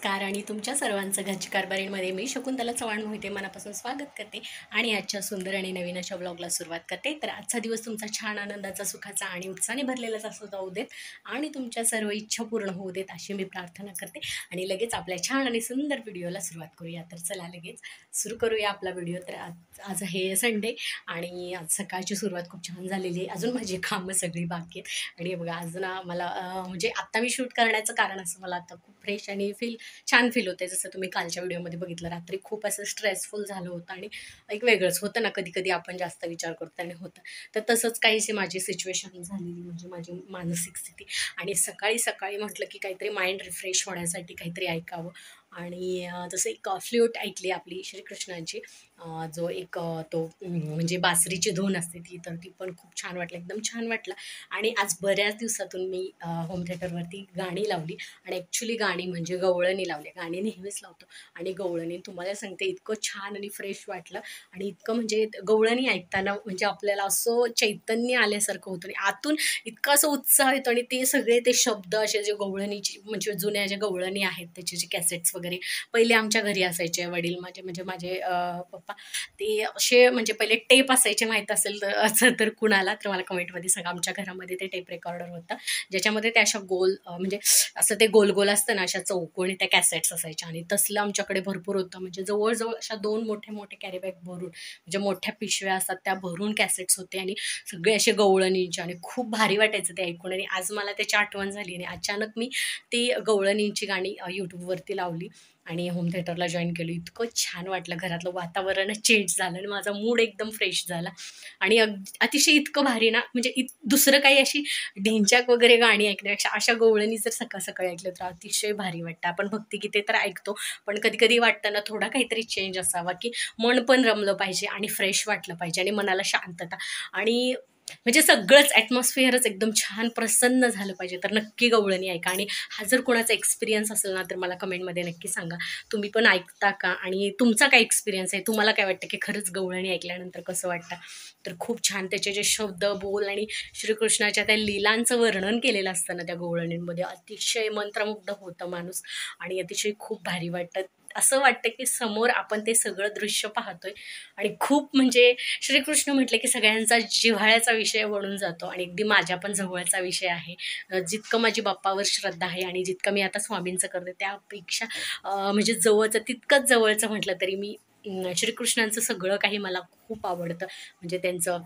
Car आणि तुमच्या सर्वांचं घरची कारभारीमध्ये मी शकुंतला चव्हाण मोहिते मनापासून स्वागत करते आणि आजच्या सुंदर आणि नवीन अशा ब्लॉगला सुरुवात करते. तर आजचा दिवस तुमचा छान आनंदाचा, सुखाचा आणि उत्साहाने भरलेलाच असू जाऊ देत आणि तुमच्या सर्व इच्छा पूर्ण होऊ देत अशी मी प्रार्थना करते. आणि लगेच आपल्या छान आणि सुंदर व्हिडिओला सुरुवात करूया. तर चला लगेच सुरू करूया आपला व्हिडिओ. तर आज आहे संडे आणि आज सकाळची सुरुवात खूप छान झालेली आहे. अजून माझी कामं सगळी बाकी आहेत आणि बघा अजून मला म्हणजे आत्ता मी शूट करण्याचं कारण असं, मला आता खूप फ्रेश आणि छान फील होते. जसं तुम्ही कालच्या व्हिडिओमध्ये बघितलं, रात्री खूप असं स्ट्रेसफुल झालं होतं आणि एक वेगळंच होतं ना, कधी कधी आपण जास्त विचार करतो आणि होतं. तर तसंच काहीशी माझी सिच्युएशन झालेली, म्हणजे माझी मानसिक स्थिती. आणि सकाळी सकाळी म्हटलं की काहीतरी माइंड रिफ्रेश होण्यासाठी काहीतरी ऐकावं. आणि जसं एक फ्ल्यूट ऐकली आपली श्रीकृष्णाची, जो एक तो म्हणजे बासरीची धून असते ती, तर ती पण खूप छान वाटलं, एकदम छान वाटलं. आणि आज बऱ्याच दिवसातून मी होम थिएटरवरती गाणी लावली आणि ॲक्च्युली गाणी म्हणजे गवळणी लावले. गाणी नेहमीच लावतो आणि गवळणी तुम्हाला सांगते इतकं छान आणि फ्रेश वाटलं. आणि इतकं म्हणजे गवळणी ऐकताना म्हणजे आपल्याला असं चैतन्य आल्यासारखं होतं आणि आतून इतका असं उत्साह येतो. आणि ते सगळे ते शब्द असे जे गवळणीची म्हणजे जुन्या ज्या गवळणी आहेत त्याचे जे कॅसेट्स वगैरे पहिले आमच्या घरी असायचे. वडील माझे म्हणजे माझे पप्पा ते असे म्हणजे पहिले टेप असायचे, माहीत असेल तर असं तर कुणाला तर मला कमेंटमध्ये सांगा. आमच्या घरामध्ये ते टेप रेकॉर्डर होतं ज्याच्यामध्ये त्या अशा गोल म्हणजे असं ते गोल गोल असतं ना, अशा चौकोनी त्या कॅसेट्स असायच्या आणि तसलं आमच्याकडे भरपूर होतं. म्हणजे जवळजवळ अशा 2 मोठे मोठे कॅरीबॅग भरून, म्हणजे मोठ्या पिशव्या असतात त्या भरून कॅसेट्स होते आणि सगळे असे गवळणींचे. आणि खूप भारी वाटायचं ते ऐकून. आणि आज मला त्याची आठवण झाली आणि अचानक मी ती गवळणींची गाणी यूट्यूबवरती लावली आणि होम थिएटरला जॉईन केलं. इतकं छान वाटलं, घरातलं वातावरणच चेंज झालं आणि माझा मूड एकदम फ्रेश झाला. आणि अतिशय इतकं भारी ना, म्हणजे दुसरं काही अशी ढिंच्याक वगैरे गाणी ऐकण्यापेक्षा अशा गवळणी जर सकाळ सकाळी ऐकलं तर अतिशय भारी वाटतं. आपण भक्तिगीते तर ऐकतो, पण कधी कधी वाटतं ना थोडा काहीतरी चेंज असावा, की मन पण रमलं पाहिजे आणि फ्रेश वाटलं पाहिजे आणि मनाला शांतता आणि म्हणजे सगळंच ॲटमॉस्फिअरच एकदम छान प्रसन्न झालं पाहिजे. तर नक्की गवळणी ऐका. आणि हा जर कोणाचा एक्सपिरियन्स असेल ना तर मला कमेंटमध्ये नक्की सांगा, तुम्ही पण ऐकता का आणि तुमचा काय एक्सपिरियन्स आहे, तुम्हाला काय वाटतं की खरंच गवळणी ऐकल्यानंतर कसं वाटतं. तर खूप छान त्याचे जे शब्द बोल आणि श्रीकृष्णाच्या त्या लीलांचं वर्णन केलेलं असतं ना त्या गवळणींमध्ये, अतिशय मंत्रमुग्ध होतं माणूस आणि अतिशय खूप भारी वाटतं. असं वाटतं की समोर आपण ते सगळं दृश्य पाहतोय आणि खूप म्हणजे श्रीकृष्ण म्हटलं की सगळ्यांचा जिव्हाळ्याचा विषय बनून जातो आणि अगदी माझ्या पण जवळचा विषय आहे. जितकं माझी बाप्पावर श्रद्धा आहे आणि जितकं मी आता स्वामींचं करते त्यापेक्षा म्हणजे जवळचं, तितकंच जवळचं म्हटलं तरी मी श्रीकृष्णांचं सगळं काही मला खूप आवडतं. म्हणजे त्यांचं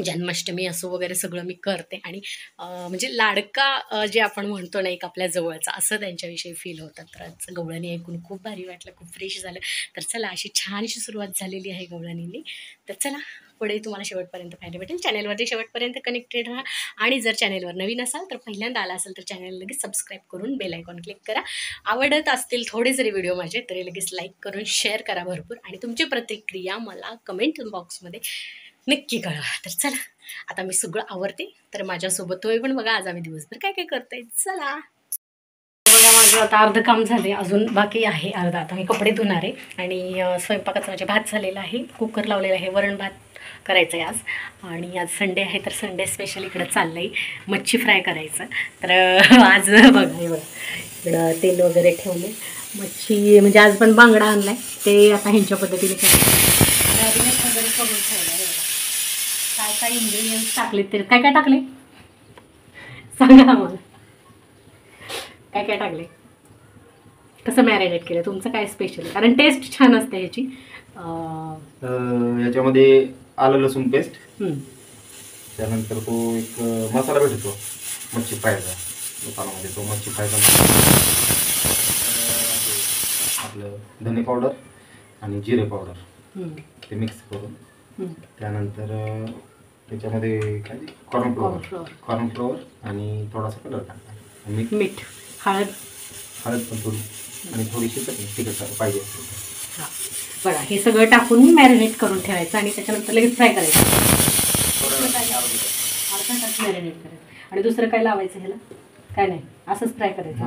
जन्माष्टमी असो वगैरे सगळं मी करते. आणि म्हणजे लाडका जे आपण म्हणतो ना एक आपल्या जवळचा, असं त्यांच्याविषयी फील होतं. तर आज गवळणी ऐकून खूप भारी वाटलं, खूप फ्रेश झालं. तर चला अशी छानशी सुरुवात झालेली आहे गवळणींनी. तर चला पुढे तुम्हाला शेवटपर्यंत पाहायला भेटेल. चॅनलवरती शेवटपर्यंत कनेक्टेड राहा आणि जर चॅनलवर नवीन असाल तर पहिल्यांदा आला असेल तर चॅनल लगेच सबस्क्राईब करून बेल आयकॉन क्लिक करा. आवडत असतील थोडे जरी व्हिडिओ माझे तरी लगेच लाईक करून शेअर करा भरपूर. आणि तुमची प्रतिक्रिया मला कमेंट बॉक्समध्ये नक्की कळवा. तर चला आता मी सगळं आवरते. तर माझ्यासोबत तुम्ही पण बघा आज आम्ही दिवसभर काय काय करतोय. चला बघा, माझं आता अर्ध काम झाले, अजून बाकी आहे अर्धा. आता मी कपडे धुणार आहे आणि स्वयंपाकाचं माझे भात झालेला आहे, कुकर लावलेला आहे, वरण भात करायचं आहे आज. आणि आज संडे आहे तर संडे स्पेशल इकडं चाललं आहे मच्छी फ्राय करायचं. तर आज बघा हे बघा इकडं तेल वगैरे ठेवले. मच्छी म्हणजे आज पण बांगडा आणला आहे, ते आता ह्यांच्या पद्धतीने करायचं. वगैरे करून ठेवलं आहे बघा. काय काय इंग्रेडियंट्स टाकले, ते काय काय टाकले सांगा मला, काय काय टाकले, कसं मॅरिनेट केलं, तुमचं काय स्पेशल, कारण टेस्ट छान असते ह्याची. याच्यामध्ये आलं लसूण पेस्ट, त्यानंतर तो एक मसाला भेटतो मच्छी फ्रायचा दुकानामध्ये, तो मच्छी फ्रायचा आपलं धने पावडर आणि जिरे पावडर ते मिक्स करून, त्यानंतर त्याच्यामध्ये काय कॉर्नफ्लोअर आणि थोडासा कलर टाकला, मीठ, हळद पण थोडी आणि थोडीशी चटणी तिखट पाहिजे असेल. हां बघा हे सगळं टाकून मॅरिनेट करून ठेवायचं आणि त्याच्यानंतर लगेच फ्राय करायचं. अर्धा तास मॅरिनेट करायचं. आणि दुसरं काय लावायचं ह्याला, काय नाही, असंच फ्राय करायचं.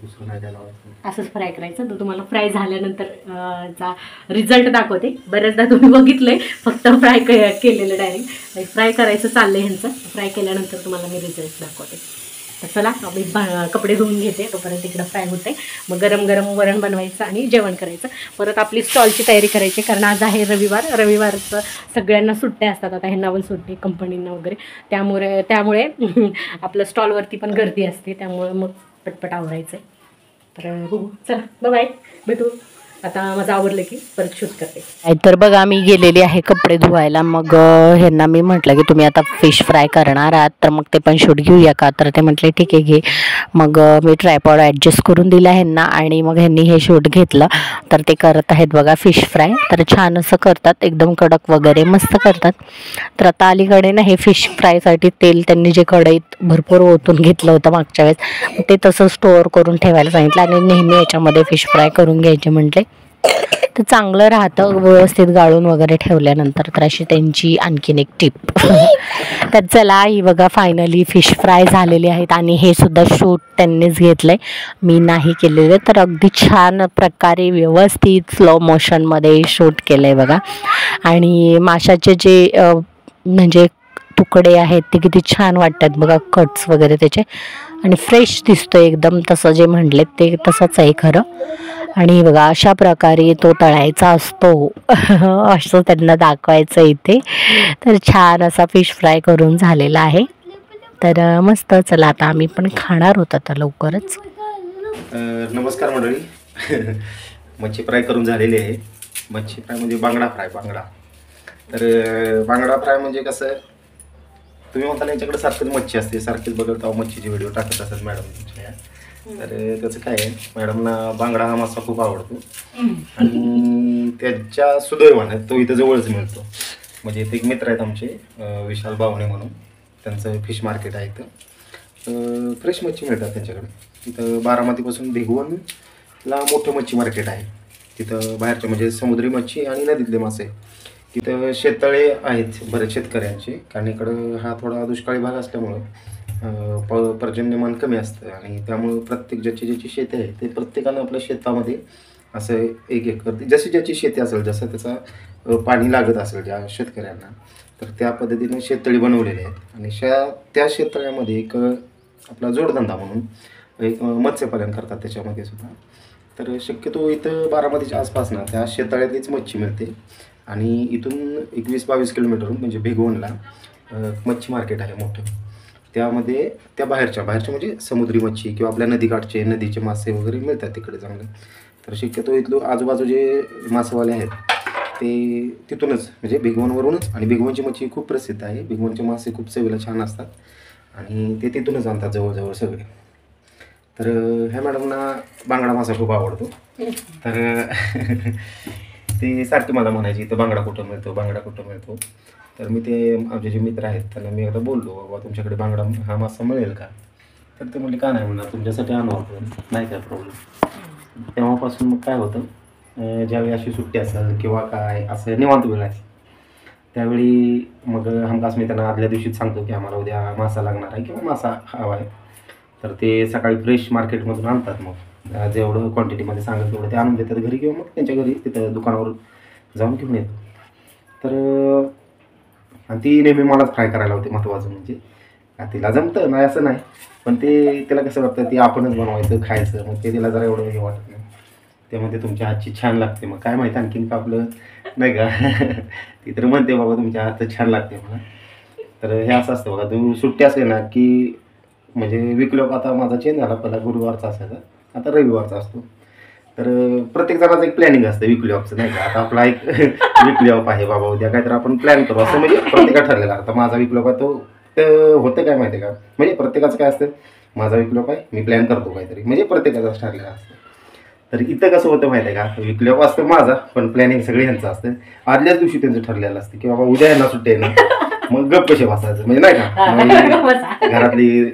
दुसरं नाही काय लावायचं, असंच फ्राय करायचं. तर तुम्हाला फ्राय झाल्यानंतर चा रिझल्ट दाखवते. बऱ्याचदा तुम्ही बघितलंय फक्त फ्राय केलेलं डायरेक्ट, फ्राय करायचं चाललंय ह्यांचं. फ्राय केल्यानंतर तुम्हाला मी रिझल्ट दाखवते. तर चला मी कपडे धुवून घेते, तोपर्यंत इकडं फ्राय होते. मग गरम गरम वरण बनवायचं आणि जेवण करायचं. परत आपली स्टॉलची तयारी करायची, कारण आज आहे रविवारचं सगळ्यांना सुट्ट्या असतात. आता ह्यांना पण सुट्टी, कंपनींना वगैरे. त्यामुळे आपलं स्टॉलवरती पण गर्दी असते, त्यामुळे मग पटपट आवरायचं आहे. तर बघू, चला बाय, भेटू. आता माझं आवरलं की परत शूट करते. तर बघा मी गेलेली आहे कपडे धुवायला. मग ह्यांना मी म्हटलं की तुम्ही आता फिश फ्राय करणार आहात तर मग ते पण शूट घेऊया का, तर ते म्हटले ठीक आहे घे. मग मी ट्रायपॉड ॲडजस्ट करून दिला ह्यांना आणि मग ह्यांनी हे शूट घेतलं. तर ते करत आहेत बघा फिश फ्राय. तर छान असं करतात, एकदम कडक वगैरे मस्त करतात. तर आता अलीकडे ना हे फिश फ्रायसाठी तेल त्यांनी जे कढईत भरपूर ओतून घेतलं होतं मागच्या वेळेस, ते तसं स्टोअर करून ठेवायला सांगितलं आणि नेहमी याच्यामध्ये फिश फ्राय करून घ्यायचे म्हटले. तर चांगलं राहतं व्यवस्थित गाळून वगैरे ठेवल्यानंतर. तर अशी त्यांची आणखीन एक टिप. तर चला ही बघा फायनली फिश फ्राय झालेले आहेत आणि हे सुद्धा शूट त्यांनीच घेतलं आहे, मी नाही केलेलं. तर अगदी छान प्रकारे व्यवस्थित स्लो मोशनमध्ये शूट केलं आहे बघा. आणि माशाचे जे म्हणजे तुकडे आहेत ते किती छान वाटतात बघा, कट्स वगैरे त्याचे. आणि फ्रेश दिसतो एकदम, तसं जे म्हटले ते तसंच आहे खरं. आणि बघा अशा प्रकारे तो तळायचा असतो असं त्यांना दाखवायचं इथे. तर छान असा फिश फ्राय करून झालेला आहे. तर मस्त. चला आता आम्ही पण खाणार होतो आता लवकरच. नमस्कार मंडळी. मच्छी फ्राय करून झालेली आहे. मच्छी फ्राय म्हणजे बांगडा फ्राय, बांगडा. तर बांगडा फ्राय म्हणजे कसं, तुम्ही म्हणता यांच्याकडे सारखीच मच्छी असते, सारखीच बघत आहो मच्छीचे व्हिडिओ टाकत असतात मॅडम तुमच्या. तर त्याचं काय आहे, मॅडमना बांगडा हा मासा खूप आवडतो आणि त्याच्या सुदैवाने तो इथं जवळच मिळतो. म्हणजे इथे एक मित्र आहेत आमचे, विशाल बावणे म्हणून, त्यांचं फिश मार्केट आहे इथं. फ्रेश मच्छी मिळतात त्यांच्याकडे. तिथं बारामतीपासून भिगवणला मोठं मच्छी मार्केट आहे. तिथं बाहेरच्या म्हणजे समुद्री मच्छी आणि नदीतले मासे. तिथं शेततळे आहेत बरेच शेतकऱ्यांचे, कारण इकडं हा थोडा दुष्काळी भाग असल्यामुळं पर्जन्यमान कमी असतं आणि त्यामुळं प्रत्येक ज्याची शेती आहे ते प्रत्येकानं आपल्या शेतामध्ये असं एक एकर, जशी ज्याची शेती असेल, जसं त्याचा पाणी लागत असेल ज्या शेतकऱ्यांना, तर त्या पद्धतीने शेततळी बनवलेले आहेत. आणि त्या शेततळ्यामध्ये एक आपला जोडधंदा म्हणून एक मत्स्यपालन करतात त्याच्यामध्ये सुद्धा. तर शक्यतो इथं बारामतीच्या आसपास ना त्या शेततळ्यातलीच मच्छी मिळते. आणि इथून 21-22 किलोमीटरहून म्हणजे भिगवणला मच्छी मार्केट आहे मोठं. त्यामध्ये त्या बाहेरच्या म्हणजे समुद्री मच्छी किंवा आपल्या नदीकाठचे नदीचे मासे वगैरे मिळतात तिकडे चांगले. तर शक्यतो इथलं आजूबाजू जे मासेवाले आहेत ते तिथूनच म्हणजे भिगवणवरूनच. आणि भिगवणची मच्छी खूप प्रसिद्ध आहे. भिगवणचे मासे खूप चवीला छान असतात आणि ते तिथूनच आणतात जवळजवळ सगळे. तर ह्या मॅडमना बांगडा मासा खूप आवडतो. तर ते सारखे मला म्हणायचे इथं बांगडा कुठं मिळतो, बांगडा कुठं मिळतो. तर मी ते आमचे जे मित्र आहेत त्यांना मी एकदा बोललो, बाबा तुमच्याकडे बांगडा हा मासा मिळेल का. तर ते म्हणले का नाही म्हणणार, तुमच्यासाठी आणू आपण, नाही काय प्रॉब्लेम. तेव्हापासून मग काय होतं, ज्यावेळी अशी सुट्टी असेल किंवा काय असं निवांत वेळ आहे त्यावेळी मग हमखास मी त्यांना आदल्या दिवशीच सांगतो की आम्हाला उद्या मासा लागणार आहे किंवा मासा हवा आहे. तर ते सकाळी फ्रेश मार्केटमधून आणतात. मग जेवढं क्वांटिटीमध्ये सांगेल तेवढं ते आणून देतात घरी किंवा मग त्यांच्या घरी तिथं दुकानावर जाऊन घेऊन येतो. तर आणि ती नेहमी मलाच फ्राय करायला होती. महत्त्वाचं म्हणजे तिला जमतं नाही असं नाही, पण ते तिला कसं वाटतं ते आपणच बनवायचं खायचं, मग ते तिला जरा एवढं हे वाटत नाही. त्यामध्ये तुमच्या हातची छान लागते. मग काय माहिती आणखीन का आपलं नाही का ती तर म्हणते बाबा तुमच्या हात छान लागते मला. तर हे असं असतं बघा, तुम्ही सुट्टी असेल ना की म्हणजे वीकली ऑफ, आता माझा चेंज झाला, पहिला गुरुवारचा असायचा, आता रविवारचा असतो. तर प्रत्येक जणाचं एक प्लॅनिंग असतं वीकली ऑफचं नाही का. आता आपला एक वीकली ऑफ आहे बाबा उद्या काहीतरी आपण प्लॅन करू असं म्हणजे प्रत्येकाला ठरलेला. आता माझा वीकली ऑफ आहे तो होतं काय माहिती आहे का, म्हणजे प्रत्येकाचं काय असतं, माझा वीकली ऑफ आहे मी प्लॅन करतो काहीतरी, म्हणजे प्रत्येकाचं ठरलेलं असतं. तर इथं कसं होतं माहिती आहे का, वीकली ऑफ असतं माझा पण प्लॅनिंग सगळी ह्यांचं असतं. आदल्याच दिवशी त्यांचं ठरलेलं असतं की बाबा उद्या यांना सुट्टी आहे ना, मग गप कसे बसायचं म्हणजे नाही का. घरातली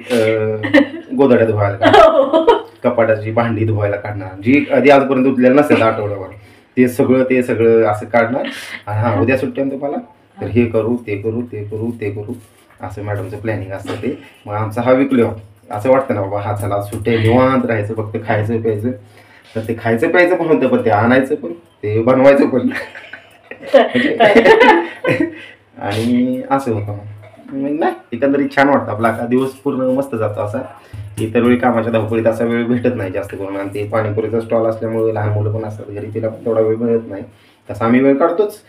गोधड्या धुवायला काढणार, कपाटाची भांडी धुवायला काढणार, जी आधी आजपर्यंत धुतलेलं नसेल आठवड्यावर, ते सगळं असं काढणार. आणि हां उद्या सुट्टी आहे तुम्हाला, तर हे करू ते करू असं मॅडमचं प्लॅनिंग असतं ते. मग आमचा हा वीकली ऑफ असं वाटतं ना बाबा हा चला सुट्टी निवांत राहायचं, फक्त खायचं प्यायचं. तर ते खायचं प्यायचं पण होतं, पण ते आणायचं पण ते बनवायचं पण आणि असं होतं. नाही एकंदरीत छान वाटतं. आपला का दिवस पूर्ण मस्त जातो असा. इतर वेळी कामाच्या धावपळीत असा वेळ भेटत नाही जास्त करून. आणि ते पाणीपुरीचा स्टॉल असल्यामुळे लहान मुलं पण असतात घरी, तिला पण तेवढा वेळ मिळत नाही. तसा आम्ही वेळ काढतोच,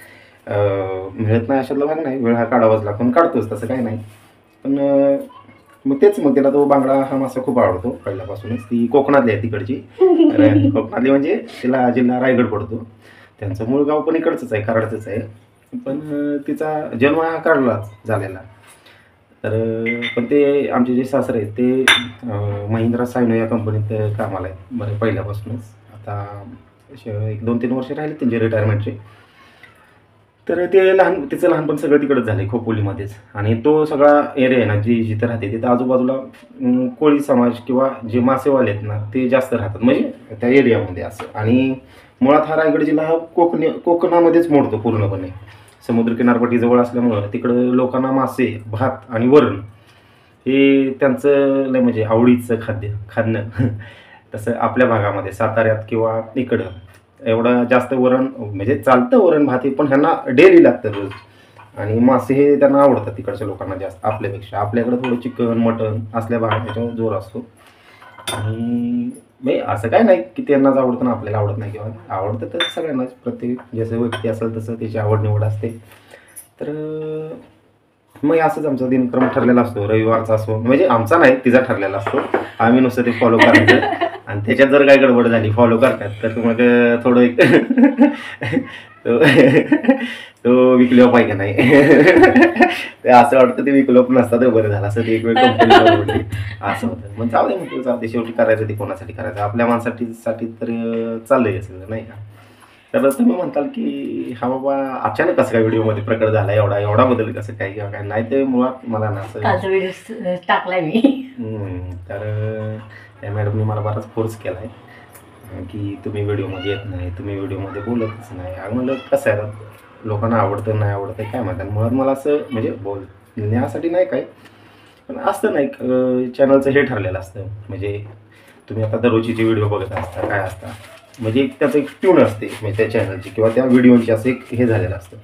मिळत नाही अशातला भाग नाही, वेळ हा काढावाच लागतो, पण काढतोच तसं काही नाही. पण मग तिला तो बांगडा हा मासा खूप आवडतो पहिल्यापासूनच. ती कोकणातली आहे तिकडची. तर कोकणातली म्हणजे तिला जिल्हा रायगड पडतो. त्यांचं मूळ गाव पण इकडचंच आहे, कराडचंच आहे. पण तिचा जन्म हा कराडलाच झालेला. तर पण ते आमचे जे सासरे आहेत ते महिंद्रा सायनो या कंपनीत कामाला आहेत बरं पहिल्यापासूनच. आता 1-2-3 वर्ष राहिले त्यांचे रिटायरमेंटचे. तर तिचं लहानपण सगळं तिकडंच झालं आहे खोपोलीमध्येच. आणि तो सगळा एरिया आहे ना जिथं राहते तिथं आजूबाजूला कोळी समाज किंवा जे मासेवाले आहेत ना ते जास्त राहतात म्हणजे त्या एरियामध्ये असं. आणि मुळात हा रायगड जिल्हा हा कोकणामध्येच मोडतो पूर्णपणे. समुद्र किनारपट्टी जवळ असल्यामुळं तिकडं लोकांना मासे, भात आणि वरण हे त्यांचं लय म्हणजे आवडीचं खाणं. तसं आपल्या भागामध्ये साताऱ्यात किंवा इकडं एवढं जास्त वरण म्हणजे चालतं वरण भात हे, पण ह्यांना डेली लागतं रोज. आणि मासे हे त्यांना आवडतात तिकडच्या लोकांना जास्त आपल्यापेक्षा. आपल्याकडं थोडं चिकन मटन असल्या भागात ह्याच्यावर जोर असतो. आणि म्हणजे असं काय नाही की त्यांनाच आवडतं ना आपल्याला आवडत नाही, किंवा आवडतं तर सगळ्यांनाच. प्रत्येक जसं व्यक्ती असेल तसं त्याची आवड निवड असते. तर मग असंच आमचा दिनक्रम ठरलेला असतो. रविवारचा असो म्हणजे आमचा नाही तिचा ठरलेला असतो. आम्ही नुसतं ते फॉलो करायचं. आणि त्याच्यात जर काय गडबड झाली फॉलो करतात तर मग थोडं एक तो विकलो पाहिजे नाही. ते असं वाटतं ते विकलो पण नसतं तर बरं झालं असं. ते एक वेळ कंपनी असं होतं. मग जाऊ दे म्हटलं, जाऊ दे शेवटी करायचं ते कोणासाठी करायचं, आपल्या माणसासाठी तर चाललंय असं नाही का. तर तुम्ही म्हणताल की हा बाबा अचानक कसं काय व्हिडिओमध्ये प्रकट झाला एवढा बदल कसं काय किंवा काय. नाही ते मुळात मला ना असं व्हिडिओ टाकलाय मी. तर त्या मॅडमने मला बराच फोर्स केला आहे की तुम्ही व्हिडिओमध्ये येत नाही, तुम्ही व्हिडिओमध्ये बोलतच नाही. म्हणलं कसं आहे लोकांना आवडतं नाही आवडतं काय म्हणतात. मुळात मला असं म्हणजे बोलण्यासाठी नाही काय, पण असतं नाही चॅनलचं हे ठरलेलं असतं. म्हणजे तुम्ही आता दररोजची जी व्हिडिओ बघत असता काय असता म्हणजे त्याचं एक ट्यून असते म्हणजे त्या चॅनलची किंवा त्या व्हिडिओची असं एक हे झालेलं असतं.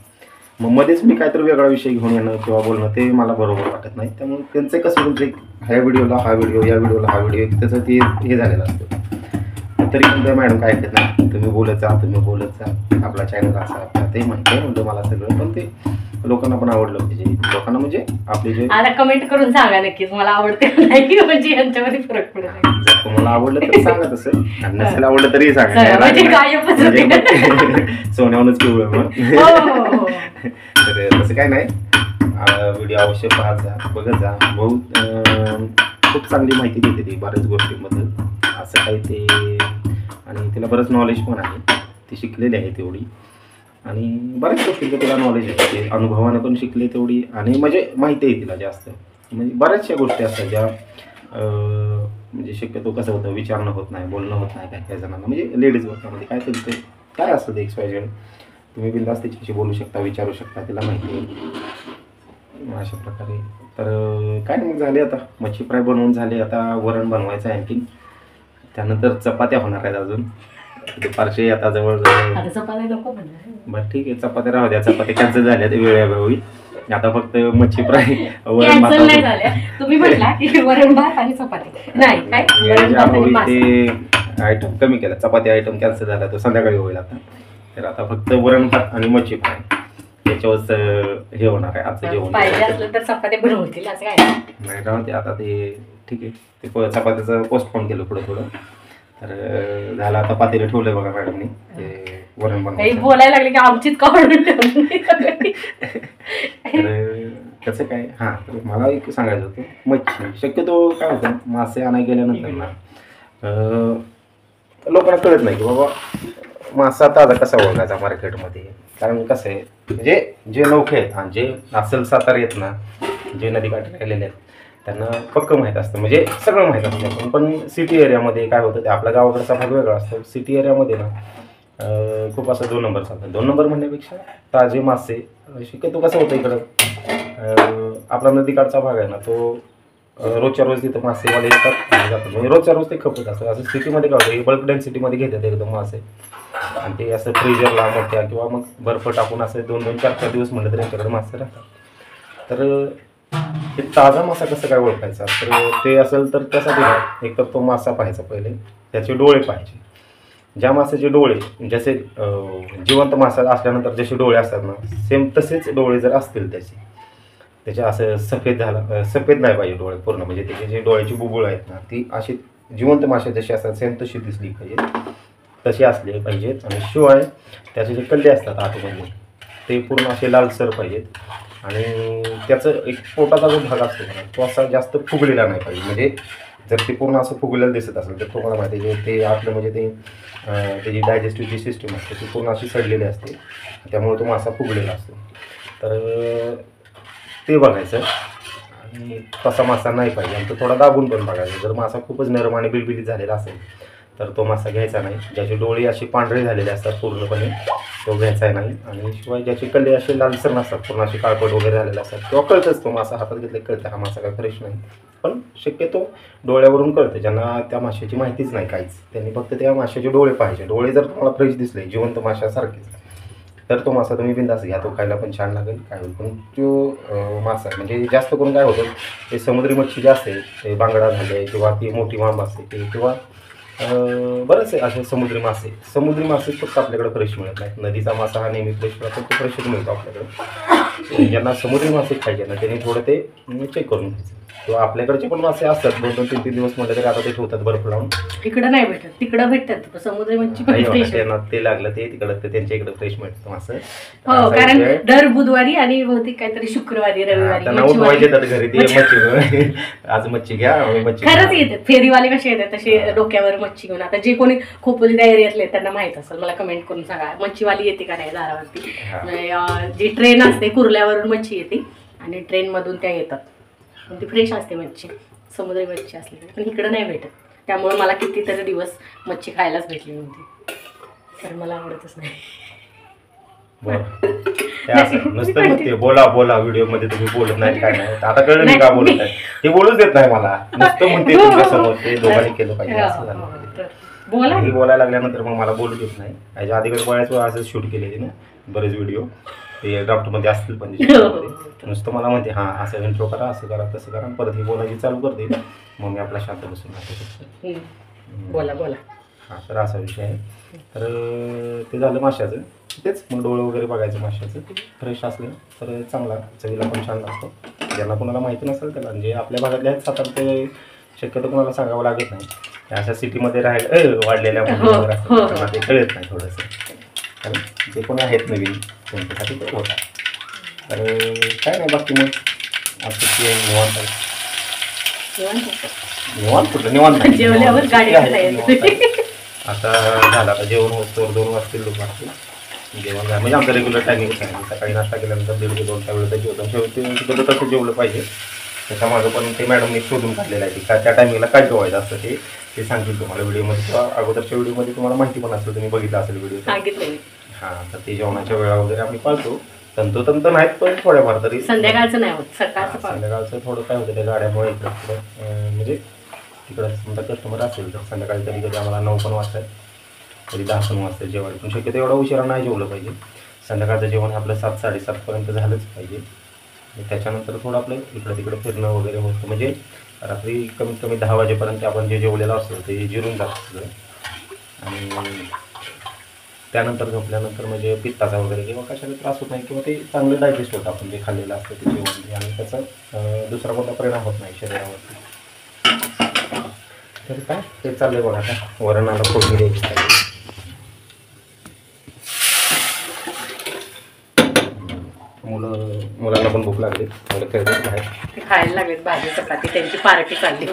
मग मध्येच मी काहीतरी वेगळा विषय घेऊन येणं किंवा बोलणं ते मला बरोबर वाटत नाही. त्यामुळे त्यांचं कसं तुमचं ह्या व्हिडिओला हा व्हिडिओ, या व्हिडिओला हा व्हिडिओ त्याचं ते हे झालेलं असतं. तरी पण मॅडम काय ऐकत नाही, तुम्ही बोलत जा आपला चॅनल असा ते म्हणतो मला सगळं. पण ते लोकांना पण आवडलं पाहिजे. लोकांना म्हणजे आपले जे आता कमेंट करून सांगा नक्कीच मला आवडते नाही, म्हणजे यांच्यामध्ये फरक पडत नाही. जर तुम्हाला आवडलं तर सांगा तसं, आणि नसेल आवडलं तरी सांगा. सोन्यावरच पिवळं तर तसं काय नाही. व्हिडिओ अवश्य पाहत जा, बघत जा. खूप चांगली माहिती देते ती बऱ्याच गोष्टींबद्दल असं काही ते. आणि तिला बरंच नॉलेज पण आहे, ती शिकलेली आहे तेवढी. आणि बऱ्याच गोष्टींचं तिला नॉलेज आहे, ते अनुभवानं पण शिकले तेवढी. आणि म्हणजे माहिती आहे तिला जास्त. म्हणजे बऱ्याचशा गोष्टी असतात ज्या म्हणजे शक्यतो कसं होतं विचारणं होत नाही, बोलणं होत नाही काही जणांना. म्हणजे लेडीज वर्गामध्ये काय तरी काय असतं ते XYZ तुम्ही बिनधास्त तिच्याशी बोलू शकता, विचारू शकता, तिला माहिती आहे अशा प्रकारे. तर काय नाही मग झाले आता मच्छी फ्राय बनवून झाले. आता वरण बनवायचं आहे आणखीन, त्यानंतर चपात्या होणार आहेत अजून दुपारचे. आता जवळजवळ बरं ठीक आहे चपात्या राहू द्या, चपात्या कॅन्सल झाल्या ते वेळोवेळी. आता फक्त मच्छी फ्राय वरण भात तुम्ही म्हटला की वरण भात आणि चपाती नाही काय ते आयटम कमी केला. चपाती आयटम कॅन्सल झाला तो संध्याकाळी होईल आता. तर आता फक्त वरण भात आणि मच्छी फ्राय त्याच्यावरच हे होणार आहे आजचं जेवण. पाहिजे असलं तर चपात्या बनवतील असं काय नाही राहते आता ते ठीक आहे. ते चपात्याचं पोस्टपोन केलं थोडं. तर झालं आता पातेलं ठेवलंय बघा मॅडमनी ते वरण बनवायचं. बोलायला लागले की आमचीच काढून तर त्याचं काय हां तर मला एक सांगायचं होतं मच्छी शक्यतो काय होतं मासे आणायला गेल्यानंतर ना लोकांना कळत नाही की बाबा मासा ताजा कसा ओळखायचा मार्केटमध्ये. कारण कसं आहे म्हणजे जे नौखे आहेत आणि जे असेल सातारा येत ना जे नदीकाठी राहिलेले आहेत त्यांना पक्कं माहीत असतं म्हणजे सगळं माहीत असतं. पण सिटी एरियामध्ये काय होतं ते आपल्या गावाकडचा भाग वेगळा असतो. सिटी एरियामध्ये ना खूप असं 2 नंबर चालतं. 2 नंबर म्हणण्यापेक्षा ताजे मासे शक्यतो कसं होतं इकडं आपला नदीकाठचा भाग आहे ना तो रोजच्या रोज तिथं मासेवाले येतात जातात म्हणजे रोजच्या रोज ते खपत असतं. असं सिटीमध्ये काय होतं बल्क डेन्सिटीमध्ये घेतात एकदम मासे आणि ते असं फ्रीजरला मोठ्या किंवा मग बर्फ टाकून असं 2-2, 4-4 दिवस म्हणलं तरी त्यांच्याकडे मासे राहतात. तर हे ताजा मासा कसं काय ओळखायचा, तर ते असेल तर त्यासाठी ना एक तर तो मासा पाहायचा पहिले, त्याचे डोळे पाहायचे. ज्या माशाचे डोळे जसे जिवंत मासा असल्यानंतर जसे डोळे असतात ना, सेम तसेच डोळे जर असतील त्याचे असं सफेद सफेद नाही पाहिजे डोळे पूर्ण, म्हणजे त्याचे जे डोळ्याची बुबुळ आहेत ना ती अशी जिवंत मासे जशी असतात सेम तशी दिसली पाहिजे, तशी असले पाहिजेत. आणि शिवाय त्याचे जे कल्ले असतात आतमध्ये ते पूर्ण असे लालसर पाहिजेत. आणि त्याचं एक पोटाचा जो भाग असतो ना तो असा जास्त फुगलेला नाही पाहिजे. म्हणजे जर ते पूर्ण असं फुगलेलं दिसत असेल तर तुम्हाला माहिती आहे ते आपलं म्हणजे ते त्याची डायजेस्टिव्ह जी सिस्टीम असते ती पूर्ण अशी सडलेली असते, त्यामुळे तो मासा फुगलेला असतो. तर ते बघायचं. आणि तसा मासा नाही पाहिजे आणि तो थोडा दाबून पण बघायचा. जर मासा खूपच नरम आणि बिलबिलीत झालेला असेल तर तो मासा घ्यायचा नाही. ज्याचे डोळे असे पांढरे झालेले असतात पूर्णपणे तो घ्यायचा नाही. आणि शिवाय ज्याचे कल्ले असे लालसर नसतात, पूर्ण असे काळपट वगैरे झालेले असतात, तेव्हा कळतंच तो मासा हातात घेतले कळतं हा मासा काय फ्रेश नाही. पण शक्यतो डोळ्यावरून कळतं. ज्यांना त्या माशाची माहितीच नाही काहीच, त्यांनी फक्त त्या माशाचे डोळे पाहिजे. डोळे जर तुम्हाला फ्रेश दिसले जिवंत माशासारखेच तर तो मासा तुम्ही बिंदास घ्या, तो खायला पण छान लागेल काय होईल. पण तो मासा म्हणजे जास्त करून काय होतं, ते समुद्री मच्छी जी असते ते बांगडा झाले किंवा ती मोठी मांब असते ते किंवा बरेचसे असे समुद्री मासे फक्त आपल्याकडे फ्रेश मिळत नाहीत. नदीचा मासा हा नेहमी फ्रेश मिळतो, तो फ्रेशच मिळतो आपल्याकडे. ज्यांना समुद्री मासे खायचे ना त्यांनी थोडं ते चेक करून घ्यायचं. किंवा आपल्याकडचे पण मासे असतात 2-2, 3-3 दिवस म्हटलं तरी आता ते ठेवतात बर्फ लावून. तिकडं नाही भेटत, तिकडं भेटतात समुद्री मच्छी पण फ्रेश. त्यांना ते लागलं ते तिकडं ते त्यांच्या इकडे फ्रेश मिळतं मासे. हो, कारण दर बुधवारी आणि बहुतेक काहीतरी शुक्रवारी रविवारी त्यांना उठवायचे तर घरी ते मच्छी आज मच्छी घ्या मच्छी. खरंच येतात फेरीवाले कसे येतात तसे डोक्यावर मच्छी घेऊन. आता जे कोणी खोपोली त्या एरियातले त्यांना माहित असेल, मला कमेंट करून सांगा मच्छीवाली येते का नाही दारावरती. जी ट्रेन असते कुर्ल्यावरून मच्छी येते आणि ट्रेन मधून त्या येतात. ती फ्रेश असते मच्छी, समुद्री मच्छी असली पण इकडं नाही भेटत. त्यामुळे मला कितीतरी दिवस मच्छी खायलाच भेटली नव्हती, तर मला आवडतच नाही. नुसतं म्हणते बोला बोला व्हिडिओ मध्ये तुम्ही बोलत नाही काय नाही. आता कळलं मी का बोलत आहे, ते बोलूच देत नाही मला. नुसतं म्हणते तुमच्या समोर ते दोघांनी केलं पाहिजे असं झालं. बोलायला लागल्यानंतर मग मला बोलू देत नाही. याच्या आधीकडे बऱ्याच वेळा असं शूट केलेले ना बरेच व्हिडिओ, ते ड्राफ्टमध्ये असतील पण नुसतं मला म्हणते हां असं इंट्रो करा, असं करा, तसं करा, परत ही बोलायची चालू करते. मग मी आपला शांत बसून राहतो. बोला बोला. हां, तर असा विषय आहे. तर ते झालं माशाचं. तेच मग डोळे वगैरे बघायचं माशाचं, फ्रेश असलं तर चांगला चवीला पण छान लागतो. ज्यांना कोणाला माहिती नसेल त्याला, म्हणजे आपल्या भागातले आहेत सातारा ते शक्यतो कोणाला सांगावं लागत नाही. अशा सिटीमध्ये वाढलेल्या त्यांना ते कळत नाही थोडंसं. कारण जे कोणी आहेत नवीन त्यांच्यासाठी ते होतात. तर काय नाही बाकी मग असं निवांत आहे. निवांत कुठलं निवांत नाही, जेवल्यावर गाडी आता झालं. आता जेवण होतं 2 वाजतील लोक वाजतील जेवण झालं. म्हणजे आमचं रेग्युलर टायमिंगच आहे. सकाळी नाश्ता केल्यानंतर 1:30-2च्या वेळेत जेवतं तसं जेवलं पाहिजे. त्याच्यामागं पण ते मॅडमने शोधून काढलेलं आहे की त्या टायमिंगला काय जेवायचं असतं ते सांगतील तुम्हाला व्हिडिओमध्ये किंवा अगोदरच्या व्हिडिओमध्ये तुम्हाला माहिती पण असेल, तुम्ही बघितलं असेल व्हिडिओ. हां, तर ते जेवणाच्या वेळा वगैरे आम्ही पाळतो. तंतोतंत नाहीत पण थोड्याफार तरी. संध्याकाळचं नाही होत, संध्याकाळचं थोडं काय होतं त्या गाड्यामुळे इकडं थोडं म्हणजे तिकडं समजा कस्टमर असेल तर संध्याकाळी कधी आम्हाला 9 पण वाजतात, कधी 10 पण वाजतात जेवायला. पण शक्यतो एवढा उशिरा नाही जेवलं पाहिजे. संध्याकाळचं जेवण आपलं 7-7:30 झालंच पाहिजे. त्याच्यानंतर थोडं आपलं इकडं तिकडं फिरणं वगैरे होतं. म्हणजे रात्री कमीत कमी 10 वाजेपर्यंत आपण जे जेवलेलं असतं ते जिरून जातं सगळं. आणि त्यानंतर झोपल्यानंतर म्हणजे पित्ताचा वगैरे किंवा कशाला त्रास होत नाही, किंवा ते चांगलं डायजेस्ट होतं आपण जे खाल्लेलं असतं ते जेवण, आणि त्याचा दुसरा कोणता परिणाम होत नाही शरीरावरती. तर काय ते चाललंय बघा. आता वरणाला फोडणी द्यायची पाहिजे. मुलांना पण भूक लागली, मुलं खेळतात बाहेर, खायला लागलेत भाजी चपाती, त्यांची पार्टी चालली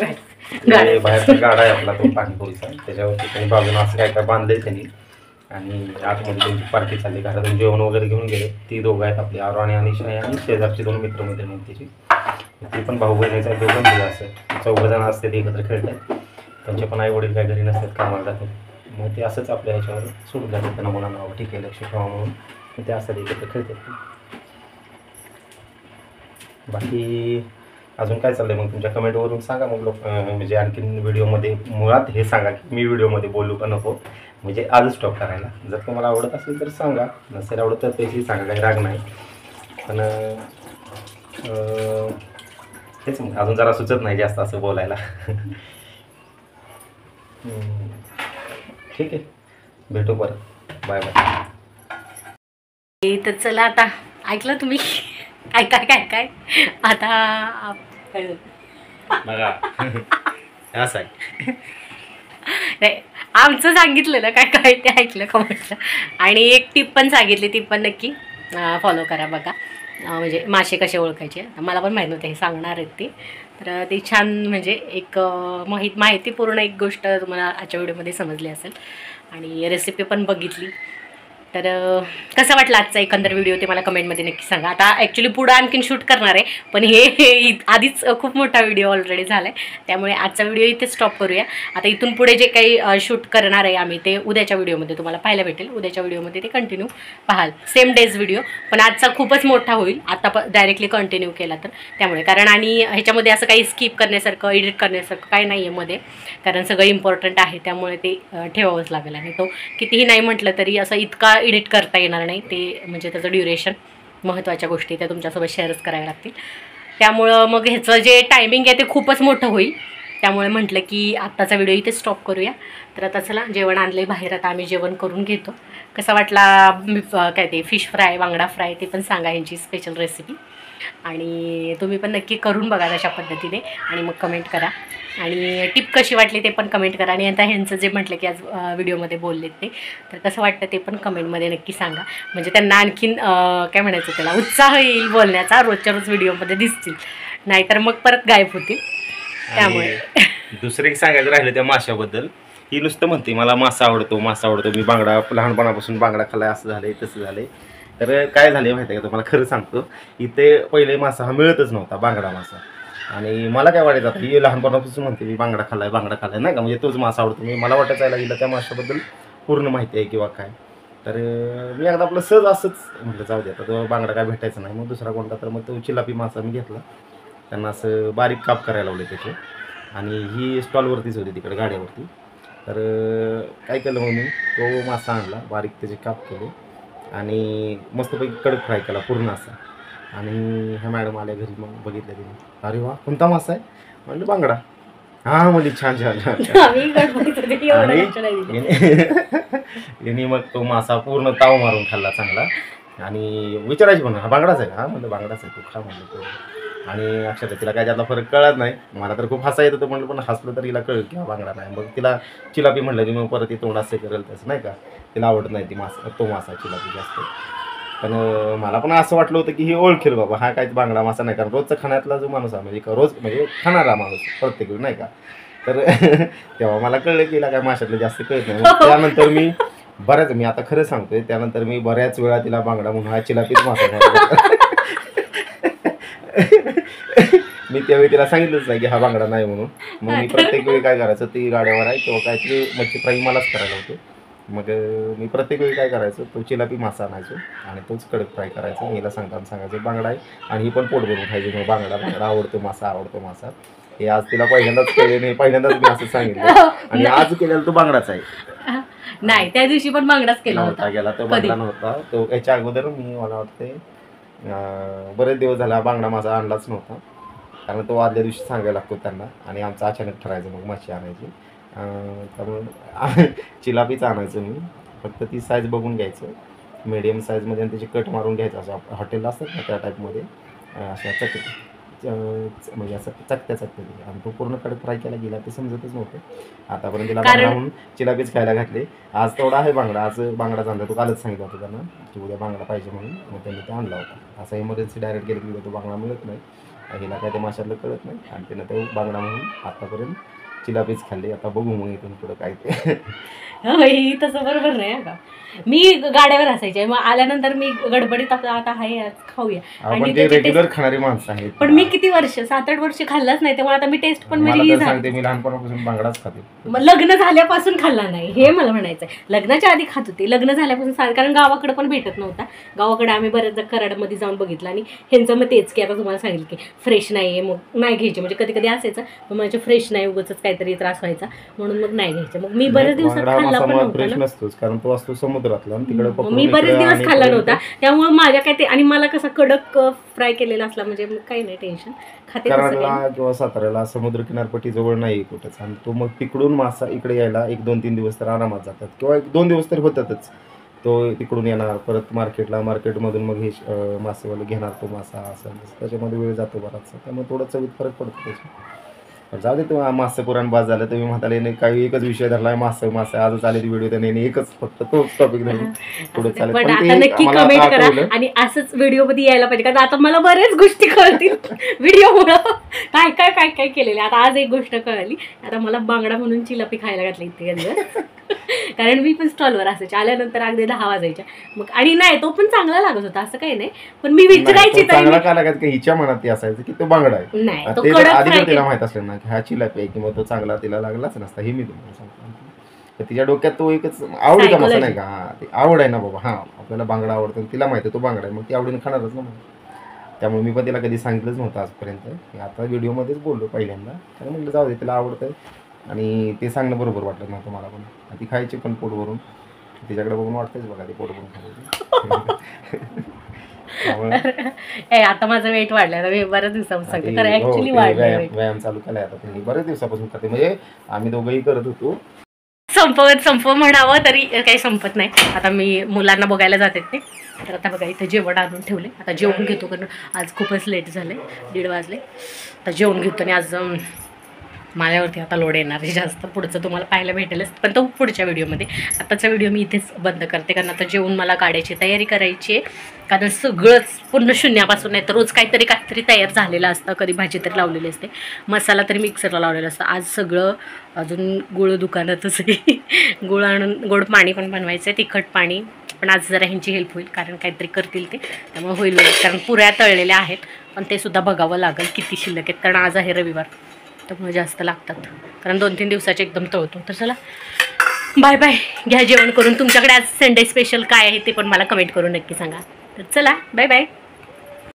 बाहेरचा गाडा आहे आपला तो पाणीपुरीचा, त्याच्यावरती त्यांनी बाजूला असं काय काय बांधले त्यांनी, आणि आतमध्ये त्यांची पार्टी चालली. घरातून जेवण वगैरे घेऊन गेले. ती दोघं आहेत आपली आरो आणि अनिशा आहे, आणि शेजारची 2 मित्रमैत्रिणी आहेत तिची. ती पण भाऊ बहिणीचा दोघं मुलं असतात, 4 जण असते ते एकत्र खेळतात. त्यांचे पण आई वडील काय घरी नसतात, कामाला जातात. मग ते असंच आपल्या ह्याच्यावर सोडून जातात त्यांना मुलांना ठीक आहे लक्ष ठेवा म्हणून. ते असतात एकत्र खेळतात. बाकी अजून काय चाललंय मग तुमच्या कमेंटवरून सांगा मग लोक, म्हणजे आणखीन व्हिडिओमध्ये मुळात हे सांगा की मी व्हिडिओमध्ये बोलू का नको, म्हणजे आजच स्टॉप करायला. जर तुम्हाला आवडत असेल तर सांगा, नसेल आवडत तर तेही सांगा, काही राग नाही. पण तेच मग अजून जरा सुचत नाही जास्त असं बोलायला. ठीक आहे, भेटू परत. Bye bye. तर चला आता ऐकलं तुम्ही काय काय काय काय आता काय झालं? बघा असं आहे. नाही आमचं सांगितलं ना काय काय ते ऐकलं का म्हटलं. आणि एक टिप पण सांगितली, ती पण नक्की फॉलो करा बघा. म्हणजे मासे कसे ओळखायचे, मला पण माहीत नव्हते, हे सांगणार आहेत ते. तर ते छान म्हणजे एक माहितीपूर्ण एक गोष्ट तुम्हाला आजच्या व्हिडिओमध्ये समजली असेल आणि रेसिपी पण बघितली. तर कसं वाटलं आजचा एकंदर व्हिडिओ ते मला कमेंटमध्ये नक्की सांगा. आता ॲक्च्युली पुढं आणखीन शूट करणार आहे, पण हे आधीच खूप मोठा व्हिडिओ ऑलरेडी झाला आहे, त्यामुळे आजचा व्हिडिओ इथे स्टॉप करूया. आता इथून पुढे जे काही शूट करणार आहे आम्ही ते उद्याच्या व्हिडिओमध्ये तुम्हाला पाहायला भेटेल. उद्याच्या व्हिडिओमध्ये ते कंटिन्यू पाहाल, सेम डेज व्हिडिओ. पण आजचा खूपच मोठा होईल आता डायरेक्टली कंटिन्यू केला तर, त्यामुळे. कारण आणि ह्याच्यामध्ये असं काही स्किप करण्यासारखं एडिट करण्यासारखं काही नाही आहे मध्ये, कारण सगळं इम्पॉर्टंट आहे, त्यामुळे ते ठेवावंच लागेल. आणि तो कितीही नाही म्हटलं तरी असं इतका एडिट करता येणार नाही ते, म्हणजे त्याचं ड्युरेशन, महत्त्वाच्या गोष्टी त्या तुमच्यासोबत शेअरच कराव्या लागतील. त्यामुळं मग ह्याचं जे टायमिंग आहे ते खूपच मोठं होईल, त्यामुळे म्हटलं की आत्ताचा व्हिडिओ इथे स्टॉप करूया. तर आता चला जेवण आणलं बाहेर, आता आम्ही जेवण करून घेतो. कसा वाटला काय ते फिश फ्राय, बांगडा फ्राय, ते पण सांगा यांची स्पेशल रेसिपी. आणि तुम्ही पण नक्की करून बघा तशा पद्धतीने आणि मग कमेंट करा. आणि टिप कशी वाटली ते पण कमेंट करा. आणि आता ह्यांचं जे म्हटलं की आज व्हिडिओमध्ये बोललेत ते, तर कसं वाटतं ते पण कमेंटमध्ये नक्की सांगा. म्हणजे त्यांना आणखीन काय म्हणायचं त्याला, उत्साह येईल बोलण्याचा, रोजच्या रोज व्हिडिओमध्ये दिसतील, नाहीतर मग परत गायब होतील. त्यामुळे दुसरं एक सांगायचं राहिलं त्या माशाबद्दल, ही नुसतं म्हणते मला मासा आवडतो, मासा आवडतो, मी बांगडा लहानपणापासून बांगडा खाल्लाय, असं झालंय तसं झालंय. तर काय झालं माहिती आहे का तुम्हाला, खरं सांगतो, इथे पहिले मासा हा मिळतच नव्हता, बांगडा मासा. आणि मला काय वाटायचं आता ही लहानपणापासून म्हणते मी बांगडा खाल्लाय नाही का, म्हणजे तोच मासा आवडतो. मी मला वाटायचं गेलं त्या माशाबद्दल पूर्ण माहिती आहे किंवा काय. तर मी एकदा आपलं सहज असंच म्हटलं जाऊ दे, आता तो बांगडा काय भेटायचा नाही, मग दुसरा कोणता, तर मग तो चिलापी मासा मी घेतला. त्यांना असं बारीक काप करायला लावले त्याचे, आणि ही स्टॉलवरतीच होती तिकडे गाड्यावरती. तर काय केलं मग मी, तो मासा आणला, बारीक त्याचे काप केले आणि मस्तपैकी कडक फ्राय केला पूर्ण असा. आणि ह्या मॅडम आल्या घरी, मग बघितलं तिने, अरे वा कोणता मासा आहे, म्हणलं बांगडा. हां म्हणजे छान छान छान. यांनी मग तो मासा पूर्ण ताव मारून खाल्ला चांगला. आणि विचारायची पण हा बांगडाच आहे, हा म्हणलं बांगडाच आहे, तू खा म्हणलं तो. आणि अक्षरशः तिला काय त्यातला फरक कळत नाही. मला तर खूप हसा येत होतं, म्हणलं पण हसलं तर तिला कळलं की हा बांगडा नाही. मग तिला चिलापी म्हणलं की मग परत ती तोंड असं करेल तसं नाही का, तिला आवडत नाही ती तो मासा चिलापी जास्त. पण मला पण असं वाटलं होतं की हे ओळखेल बाबा, हा काय बांगडा मासा नाही, कारण रोजचा खाण्यातला जो माणूस आहे, म्हणजे रोज म्हणजे खाणारा माणूस प्रत्येक वेळी नाही का. तर तेव्हा मला कळलं की हिला काय माशातलं जास्त कळत नाही. त्यानंतर मी आता खरं सांगतोय, त्यानंतर मी बऱ्याच वेळा तिला बांगडा म्हणून हा चिलापीच मासा मी त्यावेळी तिला सांगितलंच नाही की हा बांगडा नाही म्हणून. मग मी प्रत्येक वेळी काय करायचं, ती गाड्यावर आहे किंवा काहीतरी मच्छी फ्राय मलाच करायला होते. मग मी प्रत्येक वेळी काय करायचं, तो चिलापी मासा आणायचो आणि तोच कडक फ्राय करायचा. हिला सांगायचं बांगडा आहे, आणि ही पण पोट भरून खायची. मग बांगडा आवडतो मासा. हे आज तिला पहिल्यांदाच कळले नाही, पहिल्यांदाच मी असं सांगितलं. आणि आज केलेला तो बांगडाच आहे. नाही त्या दिवशी पण बांगडाच केला होता, गेला तो बांगडा नव्हता. तो याच्या अगोदर मला वाटते बरेच दिवस झाला बांगडा मासा आणलाच नव्हता, कारण तो आदल्या दिवशी सांगायला लागतो त्यांना. आणि आमचं अचानक ठरायचं मग मच्छी आणायची. त्यामुळे चिलापीच आणायचं मी. फक्त ती साईज बघून घ्यायचं, मीडियम साईजमध्ये, आणि त्याची कट मारून घ्यायचं. असं हॉटेलला असतात ना त्या टाईपमध्ये, अशा म्हणजे असं चकत्या. आणि तो पूर्ण कडक फ्राय केला गेला ते समजतच नव्हतं. आतापर्यंत तिला बांगडा म्हणून चिलापीच खायला घातले. आज तेवढा आहे बांगडा, आज बांगडाच आणला. तो कालच सांगितलं होतं त्यांना की उद्या बांगडा पाहिजे म्हणून, मग त्यांनी तो आणला होता. असं इमर्जन्सी डायरेक्ट गेलं की तो बांगडा मिळत नाही, हिला काय ते माशातलं कळत नाही. आणि तिनं तो बांगडा म्हणून आतापर्यंत चिलापीच खाल्ली. आता बघू मग इथून पुढं काय ते. तसं बरोबर नाही का. मी गाड्यावर असायचे, मग आल्यानंतर मी गडबडीत आता हाय खाऊया. आपण जे रेग्युलर खाणारी माणसं आहेत, पण मी किती वर्ष 7-8 वर्ष खाल्लाच नाही, त्यामुळे आता मी टेस्ट पण माझी सांगते, मी लहानपणापासून बांगडाच खाते. मग लग्न झाल्यापासून खाल्ला नाही हे मला म्हणायचं आहे. लग्नाच्या आधी खात होते, लग्न झाल्यापासून कारण गावाकडे पण भेटत नव्हता. गावाकडे आम्ही बऱ्याचदा कराडमध्ये जाऊन बघितलं, आणि ह्यांचं मग तेच की आता तुम्हाला सांगितलं की फ्रेश नाही आहे, मग नाही घ्यायचे. म्हणजे कधी कधी असायचं मग माझ्या फ्रेश नाही, उगाचच काहीतरी त्रास व्हायचा म्हणून मग नाही घ्यायचं. मग मी बऱ्याच दिवसात खाल्ला पण नव्हता नसतोच, कारण तो असतो समुद्रातला तिकडे मी बरेच दिवस खाल्ला नव्हता त्यामुळे माझ्या काय ते आणि मला कसा कडक फ्राय केलेला असला म्हणजे मग काही नाही टेन्शन खाते. कराडला किंवा साताऱ्याला समुद्र किनारपट्टी जवळ नाही कुठंच आणि तो मग तिकडून मासा इकडे यायला 1-2-3 दिवस तर आरामात जातात किंवा 1-2 दिवस तरी होतातच. तो तिकडून येणार परत मार्केटमधून मग हे मासेवाले घेणार तो मासा असं त्याच्यामध्ये वेळ जातो बराचसा त्यामुळे थोडं चवीत फरक पडतो त्याच्या. जाऊ दे तुम्ही मासे पुराण बाद झालं तुम्ही म्हणाले नाही काही एकच विषय धरलाय मासे आजच आले ती व्हिडिओ त्याने एकच फक्त तोच टॉपिक धरून पुढे चालेल. पण आता नक्की कमेंट करा आणि असंच व्हिडिओ मध्ये यायला पाहिजे कारण आता मला बरेच गोष्टी कळतील व्हिडिओमुळं काय काय काय काय केलेले. आता आज एक गोष्ट कळाली आता मला बांगडा म्हणून चिलापी खायला घातली इतके दिवस कारण मी पण स्टॉलवर असायचे आल्यानंतर अगदी 10 वाजायच्या मग आणि नाही तो पण चांगला लागत होता असं काही नाही पण मी विचारायची चांगला का लागत की हिच्या मनात ते असायचं की तो बांगडा आहे नाही तो ते कडक आधी फ्राय तर तिला माहित असलं ना की हा चिलापी आहे किंवा तो चांगला तिला लागलाच नसता हे मी तुम्हाला सांगतो. तर तिच्या डोक्यात तो एकच आवडीचा मासा नाही का हा ते आवड आहे ना बाबा हा आपल्याला बांगडा आवडतो तिला माहिती आहे तो बांगडा आहे मग ती आवडीने खाणारच ना मग त्यामुळे मी पण तिला कधी सांगितलंच नव्हतं आजपर्यंत आता व्हिडिओमध्येच बोललो पहिल्यांदा तर म्हटलं जाऊ दे तिला आवडतंय आणि ते सांगणं बरोबर वाटलं नव्हतं मला पण ती खायची पण पोट भरून तिच्याकडे बघून वाटतंच बघा ते पोट भरून खायची. आता माझं वेट वाढलं मी बऱ्याच दिवसापासून सांगते तर ऍक्च्युली वाढलं व्यायाम चालू केलाय आता तुम्ही बऱ्याच दिवसापासून करते म्हणजे आम्ही दोघंही करत होतो. संपव म्हणावं तरी काही संपत नाही. आता मी मुलांना बघायला जाते ते तर आता बघा इथं जेवण आणून ठेवले आता जेवण घेतो कारण आज खूपच लेट झाले 1:30 वाजले तर जेवण घेतो आणि आज माझ्यावरती आता लोड येणार आहे जास्त पुढचं तुम्हाला पाहायला भेटेलच पण तो पुढच्या व्हिडिओमध्ये. आताचा व्हिडिओ मी इथेच बंद करते कारण आता जेवून मला काढायची तयारी करायची आहे कारण सगळंच पूर्ण शून्यापासून नाही तर रोज काहीतरी तयार झालेलं असतं कधी भाजी तरी लावलेली असते मसाला तरी मिक्सरला लावलेला असतं. आज सगळं अजून गुळ दुकानातच आहे गुळ आणून गोड पाणी पण बनवायचं आहे तिखट पाणी पण आज जरा ह्यांची हेल्प होईल कारण काहीतरी करतील ते त्यामुळे होईल कारण पुऱ्या तळलेल्या आहेत पण ते सुद्धा बघावं लागेल किती शिल्लक आहेत कारण आज आहे रविवार त्यामुळे जास्त लागतात कारण 2-3 दिवसाचे एकदम तळतो. तर चला बाय बाय घ्या जेवण करून तुमच्याकडे आज संडे स्पेशल काय आहे ते पण मला कमेंट करून नक्की सांगा. तर चला बाय बाय.